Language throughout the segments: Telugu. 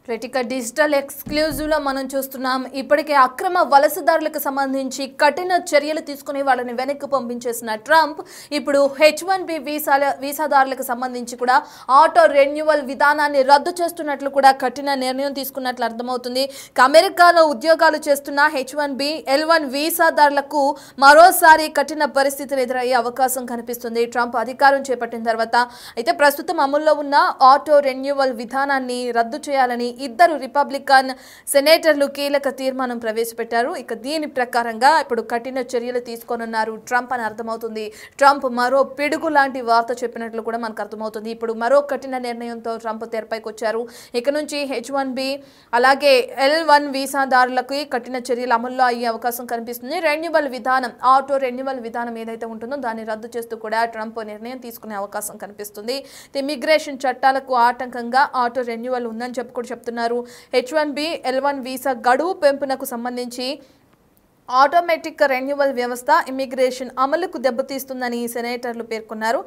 రైట్ డిజిటల్ ఎక్స్క్లూజివ్లో మనం చూస్తున్నాం. ఇప్పటికే అక్రమ వలసదారులకు సంబంధించి కఠిన చర్యలు తీసుకుని వాళ్ళని వెనక్కి పంపించేసిన ట్రంప్ ఇప్పుడు H1B వీసాదారులకు సంబంధించి కూడా ఆటో రెన్యువల్ విధానాన్ని రద్దు చేస్తున్నట్లు కూడా కఠిన నిర్ణయం తీసుకున్నట్లు అర్థమవుతుంది. అమెరికాలో ఉద్యోగాలు చేస్తున్న H1B L1 వీసాదారులకు మరోసారి కఠిన పరిస్థితులు ఎదురయ్యే అవకాశం కనిపిస్తుంది ట్రంప్ అధికారం చేపట్టిన తర్వాత. అయితే ప్రస్తుతం అమల్లో ఉన్న ఆటో రెన్యువల్ విధానాన్ని రద్దు చేయాలని ఇద్దరు రిపబ్లికన్ సెనేటర్లు కీలక తీర్మానం ప్రవేశపెట్టారు. ఇక దీని ప్రకారంగా ఇప్పుడు కఠిన చర్యలు తీసుకోనున్నారు ట్రంప్ అని అర్థమవుతుంది. ట్రంప్ మరో పిడుగు లాంటి వార్త చెప్పినట్లు కూడా మనకు అర్థమవుతుంది. ఇప్పుడు మరో కఠిన నిర్ణయంతో ట్రంప్ తెరపైకి వచ్చారు. ఇక నుంచి H1B అలాగే L1 వీసాదారులకు కఠిన చర్యలు అమల్లో అయ్యే అవకాశం కనిపిస్తుంది. రెన్యువల్ విధానం ఆటో రెన్యువల్ విధానం ఏదైతే ఉంటుందో దాన్ని రద్దు చేస్తూ కూడా ట్రంప్ నిర్ణయం తీసుకునే అవకాశం కనిపిస్తుంది. ఇమిగ్రేషన్ చట్టాలకు ఆటంకంగా ఆటో రెన్యువల్ ఉందని చెప్తున్నారు. H1B L1 వీసా గడువు పెంపునకు సంబంధించి ఆటోమేటిక్ రెన్యువల్ వ్యవస్థ ఇమిగ్రేషన్ అమలుకు దెబ్బతీస్తుందని సెనేటర్లు పేర్కొన్నారు.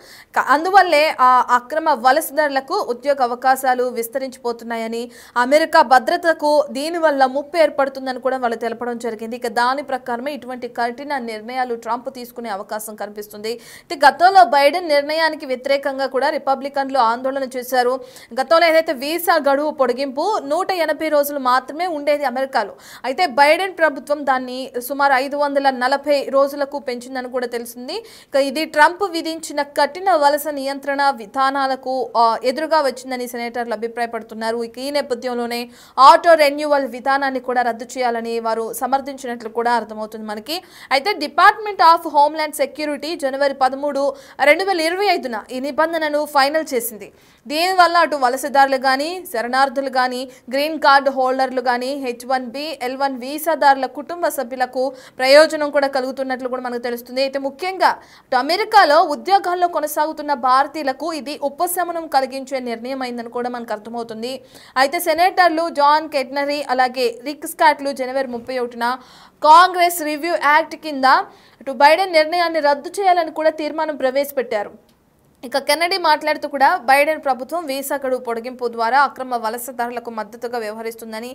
అందువల్లే ఆ అక్రమ వలసదారులకు ఉద్యోగ అవకాశాలు విస్తరించిపోతున్నాయని, అమెరికా భద్రతకు దీనివల్ల ముప్పు ఏర్పడుతుందని కూడా వాళ్ళు తెలపడం జరిగింది. ఇక దాని ప్రకారమే ఇటువంటి కఠిన నిర్ణయాలు ట్రంప్ తీసుకునే అవకాశం కనిపిస్తుంది. గతంలో బైడెన్ నిర్ణయానికి వ్యతిరేకంగా కూడా రిపబ్లికన్లు ఆందోళన చేశారు. గతంలో ఏదైతే వీసా గడువు పొడిగింపు 180 రోజులు మాత్రమే ఉండేది అమెరికాలో. అయితే బైడెన్ ప్రభుత్వం దాన్ని సుమారు 540 రోజులకు పెంచిందని కూడా తెలిసింది. ఇది ట్రంప్ విధించిన కఠిన వలస నియంత్రణ విధానాలకు ఎదురుగా వచ్చిందని సెనేటర్లు అభిప్రాయపడుతున్నారు. ఈ నేపథ్యంలోనే ఆటో రెన్యువల్ విధానాన్ని కూడా రద్దు చేయాలని వారు సమర్థించినట్లు కూడా అర్థమవుతుంది మనకి. అయితే డిపార్ట్మెంట్ ఆఫ్ హోమ్లాండ్ సెక్యూరిటీ జనవరి 13, 2025న ఈ నిబంధనను ఫైనల్ చేసింది. దీనివల్ల అటు వలసదారులు కానీ, శరణార్థులు కానీ, గ్రీన్ కార్డు హోల్డర్లు కానీ, H1B L1 వీసాదారుల కుటుంబ సభ్యులకు ప్రయోజనం కూడా కలుగుతున్నట్లు కూడా మనకు తెలుస్తుంది. అయితే ముఖ్యంగా అమెరికాలో ఉద్యోగాల్లో కొనసాగుతున్న భారతీయులకు ఇది ఉపశమనం కలిగించే నిర్ణయం అయిందని కూడా మనకు అర్థమవుతుంది. అయితే సెనేటర్లు జాన్ కెట్నరీ అలాగే రిక్ స్కాట్లు జనవరి 31న కాంగ్రెస్ రివ్యూ యాక్ట్ కింద ఇటు బైడెన్ నిర్ణయాన్ని రద్దు చేయాలని కూడా తీర్మానం ప్రవేశపెట్టారు. ఇక కెన్నడీ మాట్లాడుతూ కూడా బైడెన్ ప్రభుత్వం వీసా గడువు పొడిగింపు ద్వారా అక్రమ వలసదారులకు మద్దతుగా వ్యవహరిస్తుందని,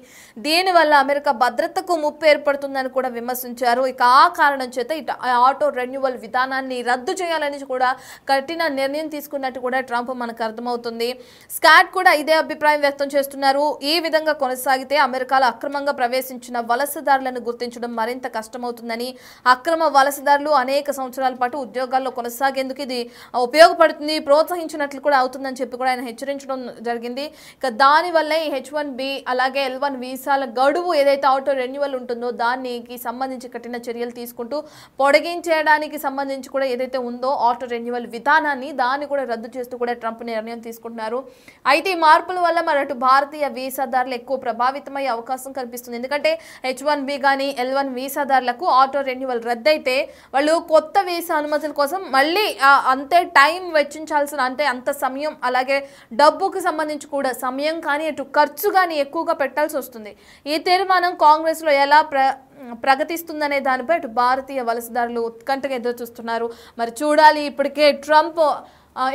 దీనివల్ల అమెరికా భద్రతకు ముప్పు ఏర్పడుతుందని కూడా విమర్శించారు. ఇక ఆ కారణం చేత ఇటు ఆటో రెన్యువల్ విధానాన్ని రద్దు చేయాలని కూడా కఠిన నిర్ణయం తీసుకున్నట్టు కూడా ట్రంప్ మనకు అర్థమవుతుంది. స్కాట్ కూడా ఇదే అభిప్రాయం వ్యక్తం చేస్తున్నారు. ఈ విధంగా కొనసాగితే అమెరికాలో అక్రమంగా ప్రవేశించిన వలసదారులను గుర్తించడం మరింత కష్టమవుతుందని, అక్రమ వలసదారులు అనేక సంవత్సరాల పాటు ఉద్యోగాల్లో కొనసాగేందుకు ఇది ఉపయోగపడుతుంది, ప్రోత్సహించినట్లు కూడా అవుతుందని చెప్పి కూడా ఆయన హెచ్చరించడం జరిగింది. ఇక దానివల్ల ఈ H1B అలాగే L1 వీసాల గడువు ఏదైతే ఆటో రెన్యువల్ ఉంటుందో దానికి సంబంధించి కఠిన చర్యలు తీసుకుంటూ పొడిగించడానికి సంబంధించి కూడా ఏదైతే ఉందో ఆటో రెన్యువల్ విధానాన్ని దాన్ని కూడా రద్దు చేస్తూ కూడా ట్రంప్ నిర్ణయం తీసుకుంటున్నారు. అయితే ఈ మార్పుల వల్ల మరటు భారతీయ వీసాదారులు ఎక్కువ ప్రభావితమయ్యే అవకాశం కనిపిస్తుంది. ఎందుకంటే H1B కానీ L1 వీసాదారులకు ఆటో రెన్యువల్ రద్దయితే వాళ్ళు కొత్త వీసా అనుమతుల కోసం మళ్ళీ అంతే టైం వెచ్చించాల్సిన అంత సమయం అలాగే డబ్బుకు సంబంధించి కూడా సమయం కానీ ఇటు ఖర్చు కానీ ఎక్కువగా పెట్టాల్సి వస్తుంది. ఈ తీర్మానం కాంగ్రెస్లో ఎలా ప్రగతిస్తుందనే దానిపై ఇటు భారతీయ వలసదారులు ఉత్కంఠగా ఎదురు చూస్తున్నారు. మరి చూడాలి. ఇప్పటికే ట్రంప్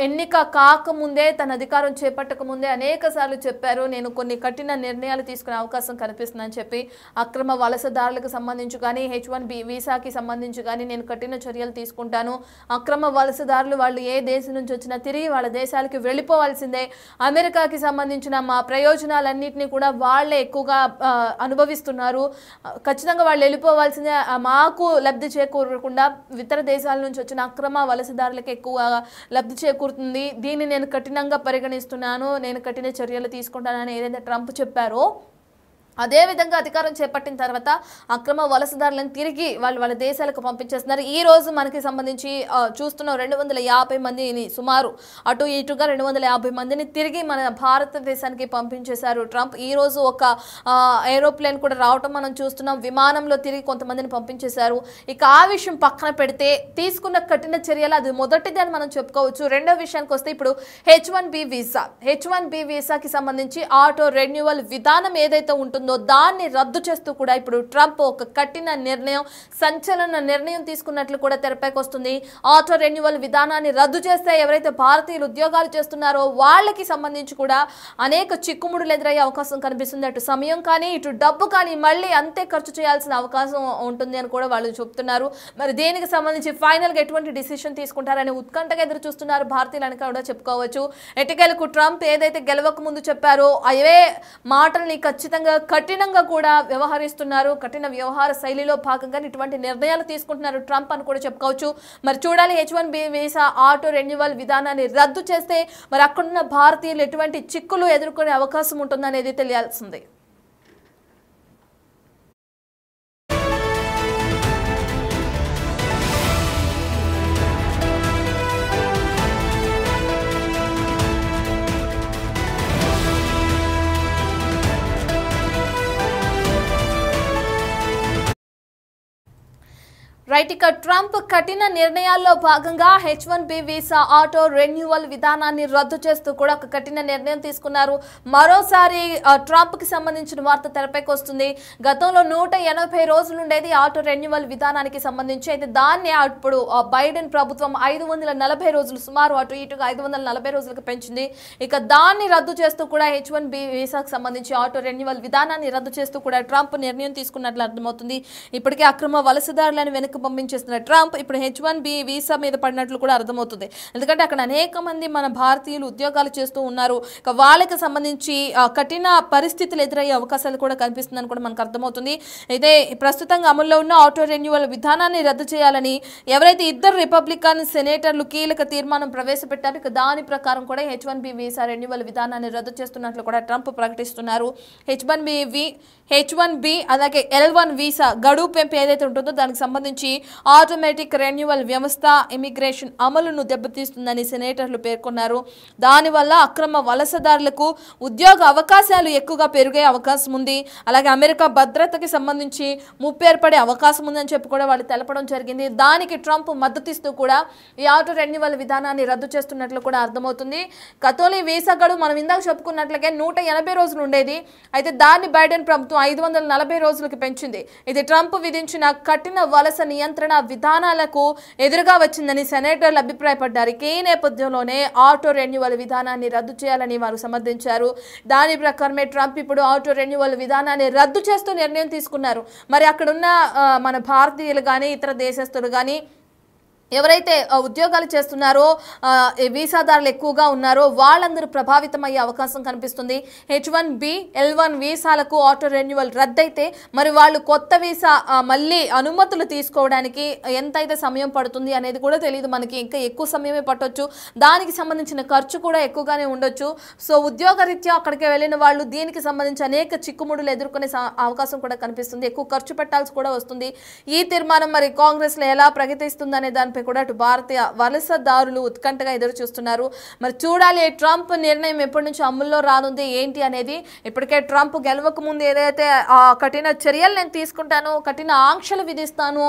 ఎన్నిక కాకముందే తన అధికారం చేపట్టక ముందే అనేక సార్లు చెప్పారు, నేను కొన్ని కఠిన నిర్ణయాలు తీసుకునే అవకాశం కనిపిస్తుందని చెప్పి. అక్రమ వలసదారులకు సంబంధించి కానీ H1B వీసాకి సంబంధించి కానీ నేను కఠిన చర్యలు తీసుకుంటాను. అక్రమ వలసదారులు వాళ్ళు ఏ దేశం నుంచి వచ్చినా తిరిగి వాళ్ళ దేశాలకి వెళ్ళిపోవాల్సిందే. అమెరికాకి సంబంధించిన మా ప్రయోజనాలన్నింటినీ కూడా వాళ్ళే ఎక్కువగా అనుభవిస్తున్నారు. ఖచ్చితంగా వాళ్ళు వెళ్ళిపోవాల్సిందే. మాకు లబ్ధి చేకూరకుండా ఇతర దేశాల నుంచి వచ్చిన అక్రమ వలసదారులకు ఎక్కువ లబ్ధి చేకూరుతుంది. దీన్ని నేను కఠినంగా పరిగణిస్తున్నాను, నేను కఠిన చర్యలు తీసుకుంటానని ఏదైతే ట్రంప్ చెప్పారో అదేవిధంగా అధికారం చేపట్టిన తర్వాత అక్రమ వలసదారులను తిరిగి వాళ్ళ దేశాలకు పంపించేస్తున్నారు. ఈ రోజు మనకి సంబంధించి చూస్తున్న 250 మందిని సుమారు అటు ఇటుగా 250 మందిని తిరిగి మన భారతదేశానికి పంపించేశారు ట్రంప్. ఈ రోజు ఒక ఏరోప్లేన్ కూడా రావటం మనం చూస్తున్నాం. విమానంలో తిరిగి కొంతమందిని పంపించేశారు. ఇక ఆ విషయం పక్కన పెడితే తీసుకున్న కఠిన చర్యలు అది మొదటిది అని మనం చెప్పుకోవచ్చు. రెండో విషయానికి వస్తే ఇప్పుడు H1B వీసాకి సంబంధించి ఆటో రెన్యువల్ విధానం ఏదైతే ఉంటుందో ఉంటుందో దాన్ని రద్దు చేస్తూ కూడా ఇప్పుడు ట్రంప్ ఒక కఠిన నిర్ణయం, సంచలన నిర్ణయం తీసుకున్నట్లు కూడా తెరపైకి వస్తుంది. ఆటో రెన్యువల్ విధానాన్ని రద్దు చేస్తే ఎవరైతే భారతీయులు ఉద్యోగాలు చేస్తున్నారో వాళ్ళకి సంబంధించి కూడా అనేక చిక్కుముడులు ఎదురయ్యే అవకాశం కనిపిస్తుంది. అటు సమయం కానీ ఇటు డబ్బు కానీ మళ్ళీ అంతే ఖర్చు చేయాల్సిన అవకాశం ఉంటుంది అని కూడా వాళ్ళు చెప్తున్నారు. మరి దీనికి సంబంధించి ఫైనల్గా ఎటువంటి డిసిషన్ తీసుకుంటారని ఉత్కంఠగా ఎదురు చూస్తున్నారు భారతీయులని కూడా చెప్పుకోవచ్చు. ఎటకేలకు ట్రంప్ ఏదైతే గెలవక ముందు చెప్పారో అవే మాటల్ని ఖచ్చితంగా కఠినంగా కూడా వ్యవహరిస్తున్నారు. కఠిన వ్యవహార శైలిలో భాగంగా ఇటువంటి నిర్ణయాలు తీసుకుంటున్నారు ట్రంప్ అని కూడా చెప్పుకోవచ్చు. మరి చూడాలి H1B వీసా ఆటో రెన్యువల్ విధానాన్ని రద్దు చేస్తే మరి అక్కడున్న భారతీయులు ఎటువంటి చిక్కులు ఎదుర్కొనే అవకాశం ఉంటుందనేది తెలియాల్సింది. రైట్, ఇక ట్రంప్ కఠిన నిర్ణయాల్లో భాగంగా H1B వీసా ఆటో రెన్యువల్ విధానాన్ని రద్దు చేస్తూ కూడా ఒక కఠిన నిర్ణయం తీసుకున్నారు. మరోసారి ట్రంప్కి సంబంధించిన వార్త తెరపైకి వస్తుంది. గతంలో 180 రోజులు ఉండేది ఆటో రెన్యువల్ విధానానికి సంబంధించి. అయితే దాన్ని అప్పుడు బైడెన్ ప్రభుత్వం 540 రోజులు, సుమారు అటు ఇటుగా 540 రోజులకు పెంచింది. ఇక దాన్ని రద్దు చేస్తూ కూడా H1B వీసాకు సంబంధించి ఆటో రెన్యువల్ విధానాన్ని రద్దు చేస్తూ కూడా ట్రంప్ నిర్ణయం తీసుకున్నట్లు అర్థమవుతుంది. ఇప్పటికే అక్రమ వలసదారులను వెనక్కి పంపించేస్తున్న ట్రంప్ ఇప్పుడు H1B వీసా మీద పడినట్లు కూడా అర్థమవుతుంది. ఎందుకంటే అక్కడ అనేక మంది మన భారతీయులు ఉద్యోగాలు చేస్తూ ఉన్నారు. ఇక వాళ్ళకి సంబంధించి కఠిన పరిస్థితులు ఎదురయ్యే అవకాశాలు కూడా కనిపిస్తుందని కూడా మనకు అర్థమవుతుంది. అయితే ప్రస్తుతంగా అమల్లో ఉన్న ఆటో రెన్యువల్ విధానాన్ని రద్దు చేయాలని ఎవరైతే ఇద్దరు రిపబ్లికన్ సెనేటర్లు కీలక తీర్మానం ప్రవేశపెట్టారు. ఇక దాని ప్రకారం కూడా H1B వీసా రెన్యువల్ విధానాన్ని రద్దు చేస్తున్నట్లు కూడా ట్రంప్ ప్రకటిస్తున్నారు. H1B అలాగే L1 వీసా గడువు పెంపు ఏదైతే ఉంటుందో దానికి సంబంధించి ఆటోమేటిక్ రెన్యువల్ వ్యవస్థ ఇమిగ్రేషన్ అమలును దెబ్బతీస్తుందని సెనేటర్లు పేర్కొన్నారు. దానివల్ల అక్రమ వలసదారులకు ఉద్యోగ అవకాశాలు ఎక్కువగా పెరిగే అవకాశం ఉంది. అలాగే అమెరికా భద్రతకి సంబంధించి ముప్పు ఏర్పడే అవకాశం ఉందని చెప్పి కూడా వాళ్ళు తెలపడం జరిగింది. దానికి ట్రంప్ మద్దతిస్తూ కూడా ఈ ఆటో రెన్యువల్ విధానాన్ని రద్దు చేస్తున్నట్లు కూడా అర్థమవుతుంది. గతంలో ఈ వీసా గడువు మనం ఇందాక చెప్పుకున్నట్లుగా 180 రోజులు ఉండేది. అయితే దాన్ని బైడెన్ ప్రభుత్వం 540 రోజులకు పెంచింది. ఇది ట్రంప్ విధించిన కఠిన వలస నియంత్రణ విధానాలకు ఎదురుగా వచ్చిందని సెనేటర్లు అభిప్రాయపడ్డారు. ఈ నేపథ్యంలోనే ఆటో రెన్యువల్ విధానాన్ని రద్దు చేయాలని వారు సమర్థించారు. దాని ప్రకారమే ట్రంప్ ఇప్పుడు ఆటో రెన్యువల్ విధానాన్ని రద్దు చేస్తూ నిర్ణయం తీసుకున్నారు. మరి అక్కడున్న మన భారతీయులు కానీ ఇతర దేశస్తులు కానీ ఎవరైతే ఉద్యోగాలు చేస్తున్నారో వీసాదారులు ఎక్కువగా ఉన్నారో వాళ్ళందరూ ప్రభావితమయ్యే అవకాశం కనిపిస్తుంది. H1B L1 వీసాలకు ఆటో రెన్యువల్ రద్దయితే మరి వాళ్ళు కొత్త వీసా మళ్ళీ అనుమతులు తీసుకోవడానికి ఎంతైతే సమయం పడుతుంది అనేది కూడా తెలియదు మనకి. ఇంకా ఎక్కువ సమయమే పట్టొచ్చు. దానికి సంబంధించిన ఖర్చు కూడా ఎక్కువగానే ఉండొచ్చు. సో ఉద్యోగరీత్యా అక్కడికి వెళ్ళిన వాళ్ళు దీనికి సంబంధించి అనేక చిక్కుముడులు ఎదుర్కొనే అవకాశం కూడా కనిపిస్తుంది. ఎక్కువ ఖర్చు పెట్టాల్సి కూడా వస్తుంది. ఈ తీర్మానం మరి కాంగ్రెస్లో ఎలా ప్రగతిస్తుంది అనే దానిపై కూడా అటు భారతీయ వలసదారులు ఉత్కంఠగా ఎదురు చూస్తున్నారు. మరి చూడాలి ట్రంప్ నిర్ణయం ఎప్పటి నుంచి అమల్లో రానుంది ఏంటి అనేది. ఇప్పటికే ట్రంప్ గెలవక ముందు ఏదైతే కఠిన చర్యలు నేను తీసుకుంటాను, కఠిన ఆంక్షలు విధిస్తాను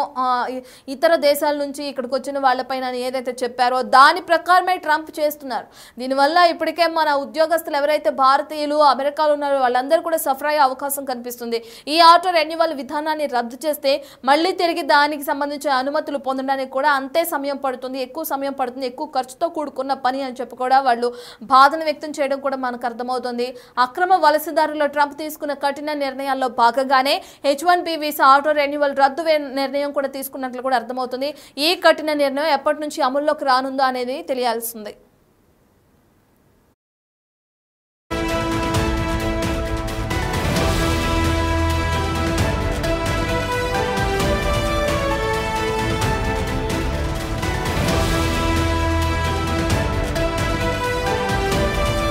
ఇతర దేశాల నుంచి ఇక్కడికి వచ్చిన వాళ్ళపైన ఏదైతే చెప్పారో దాని ప్రకారమే ట్రంప్ చేస్తున్నారు. దీనివల్ల ఇప్పటికే మన ఉద్యోగస్తులు ఎవరైతే భారతీయులు అమెరికాలో ఉన్నారో వాళ్ళందరూ కూడా సఫర్ అయ్యే అవకాశం కనిపిస్తుంది. ఈ ఆటో రెన్యువల్ విధానాన్ని రద్దు చేస్తే మళ్ళీ తిరిగి దానికి సంబంధించిన అనుమతులు పొందడానికి కూడా అంతే సమయం పడుతుంది, ఎక్కువ సమయం పడుతుంది, ఎక్కువ ఖర్చుతో కూడుకున్న పని అని చెప్పి కూడా వాళ్ళు బాధను వ్యక్తం చేయడం కూడా మనకు అర్థమవుతుంది. అక్రమ వలసదారుల్లో ట్రంప్ తీసుకున్న కఠిన నిర్ణయాల్లో భాగంగానే H1B వీసా ఆటో రెన్యువల్ రద్దు నిర్ణయం కూడా తీసుకున్నట్లు కూడా అర్థమవుతుంది. ఈ కఠిన నిర్ణయం ఎప్పటి నుంచి అమల్లోకి రానుందో అనేది తెలియాల్సింది.